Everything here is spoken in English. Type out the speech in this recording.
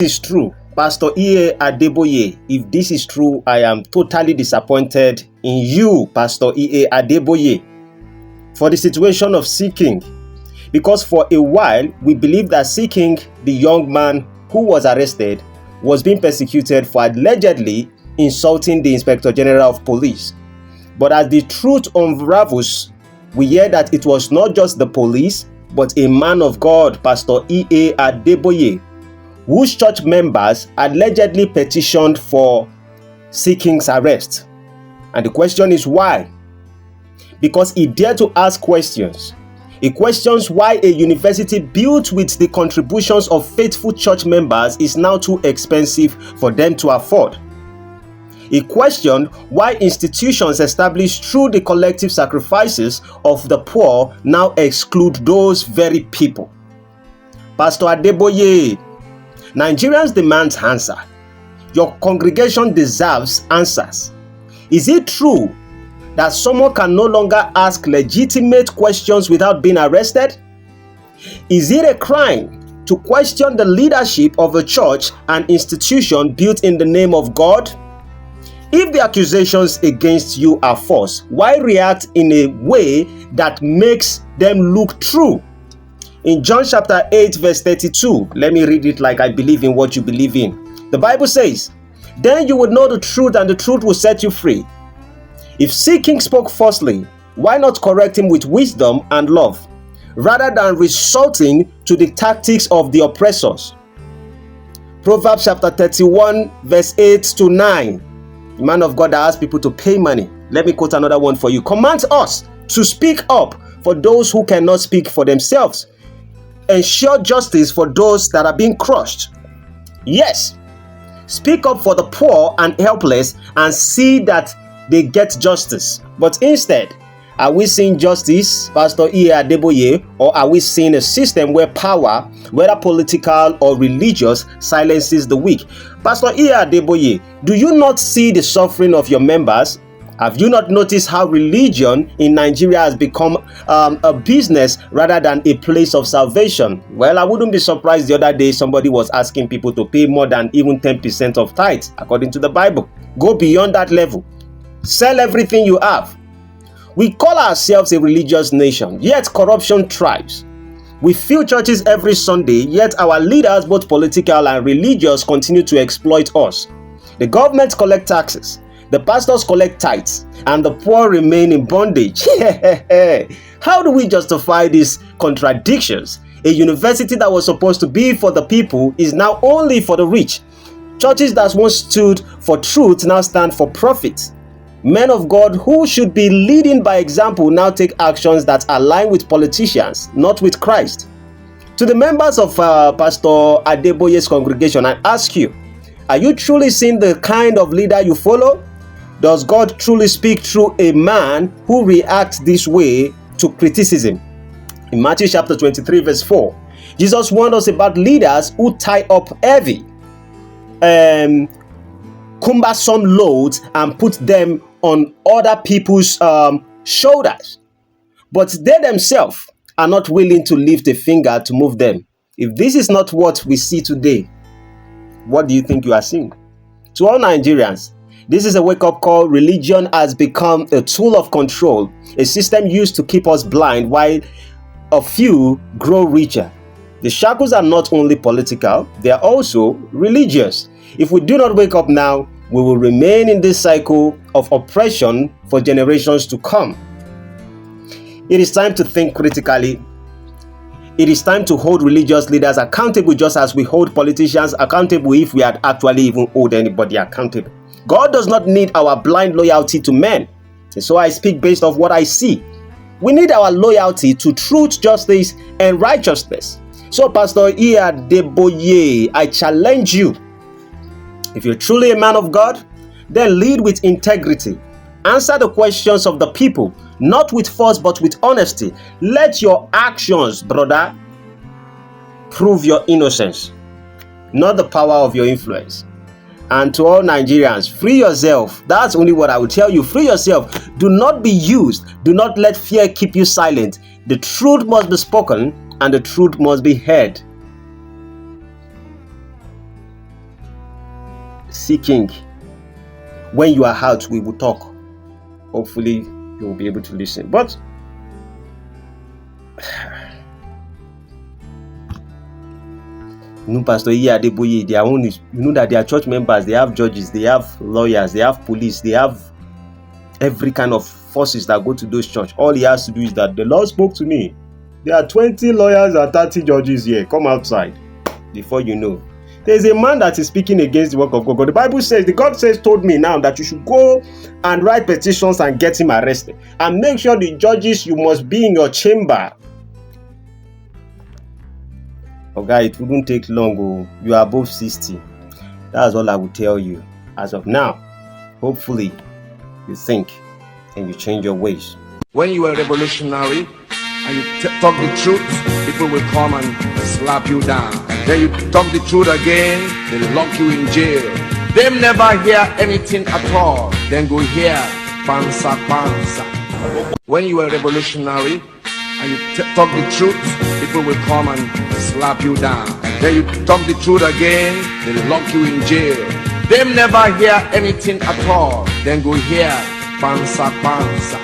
Is true, Pastor Adeboye. If this is true, I am totally disappointed in you, Pastor Adeboye, for the situation of seeking. Because for a while, we believe that seeking, the young man who was arrested, was being persecuted for allegedly insulting the Inspector General of Police. But as the truth unravels, we hear that it was not just the police, but a man of God, Pastor Adeboye, whose church members allegedly petitioned for Seeking's arrest. And the question is why? Because he dared to ask questions. He questions why a university built with the contributions of faithful church members is now too expensive for them to afford. He questioned why institutions established through the collective sacrifices of the poor now exclude those very people. Pastor Adeboye, Nigerians demand answer. Your congregation deserves answers. Is it true that someone can no longer ask legitimate questions without being arrested? Is it a crime to question the leadership of a church and institution built in the name of God? If the accusations against you are false, why react in a way that makes them look true? In John chapter 8 verse 32, let me read it like I believe in what you believe in. The Bible says, "Then you will know the truth, and the truth will set you free." If Seeking spoke falsely, why not correct him with wisdom and love, rather than resorting to the tactics of the oppressors? Proverbs chapter 31 verse 8 to 9. The man of God that asks people to pay money. Let me quote another one for you. Commands us to speak up for those who cannot speak for themselves. Ensure justice for those that are being crushed. Yes, speak up for the poor and helpless and see that they get justice. But instead, are we seeing justice, Pastor Adeboye, or are we seeing a system where power, whether political or religious, silences the weak? Pastor Adeboye, do you not see the suffering of your members? Have you not noticed how religion in Nigeria has become a business rather than a place of salvation? Well, I wouldn't be surprised the other day somebody was asking people to pay more than even 10% of tithes, according to the Bible. Go beyond that level. Sell everything you have. We call ourselves a religious nation, yet corruption thrives. We fill churches every Sunday, yet our leaders, both political and religious, continue to exploit us. The government collect taxes, the pastors collect tithes, and the poor remain in bondage. How do we justify these contradictions? A university that was supposed to be for the people is now only for the rich. Churches that once stood for truth now stand for profit. Men of God who should be leading by example now take actions that align with politicians, not with Christ. To the members of Pastor Adeboye's congregation, I ask you, are you truly seeing the kind of leader you follow? Does God truly speak through a man who reacts this way to criticism? In Matthew chapter 23 verse 4, Jesus warned us about leaders who tie up heavy, cumbersome loads and put them on other people's shoulders, but they themselves are not willing to lift a finger to move them. If this is not what we see today, what do you think you are seeing? To all Nigerians, this is a wake-up call. Religion has become a tool of control, a system used to keep us blind while a few grow richer. The shackles are not only political, they are also religious. If we do not wake up now, we will remain in this cycle of oppression for generations to come. It is time to think critically. It is time to hold religious leaders accountable, just as we hold politicians accountable if we had actually even hold anybody accountable. God does not need our blind loyalty to men. And so I speak based off what I see. We need our loyalty to truth, justice, and righteousness. So Pastor Adeboye, I challenge you. If you're truly a man of God, then lead with integrity. Answer the questions of the people, not with force but with honesty. Let your actions, brother, prove your innocence, not the power of your influence. And to all Nigerians, free yourself. That's only what I will tell you. Free yourself. Do not be used. Do not let fear keep you silent. The truth must be spoken and the truth must be heard. seeking. When you are out, we will talk. Hopefully, you will be able to listen. But Pastor Adeboye, their own is, that they are church members, they have judges, they have lawyers, they have police, they have every kind of forces that go to those church. All he has to do is that the Lord spoke to me. There are 20 lawyers and 30 judges here. Come outside. Before you know, there's a man that is speaking against the work of God. The Bible says, told me now that you should go and write petitions and get him arrested. And make sure the judges, you must be in your chamber. Okay, it wouldn't take long. Oh, you are above 60. That's all I will tell you. As of now, hopefully, you think and you change your ways. When you are revolutionary and you talk the truth, people will come and slap you down. Then you talk the truth again, they lock you in jail. They never hear anything at all. Then go hear pansa pansa. When you are revolutionary and you talk the truth, people will come and slap you down. Then you talk the truth again, they lock you in jail. They never hear anything at all. Then go hear pansa pansa.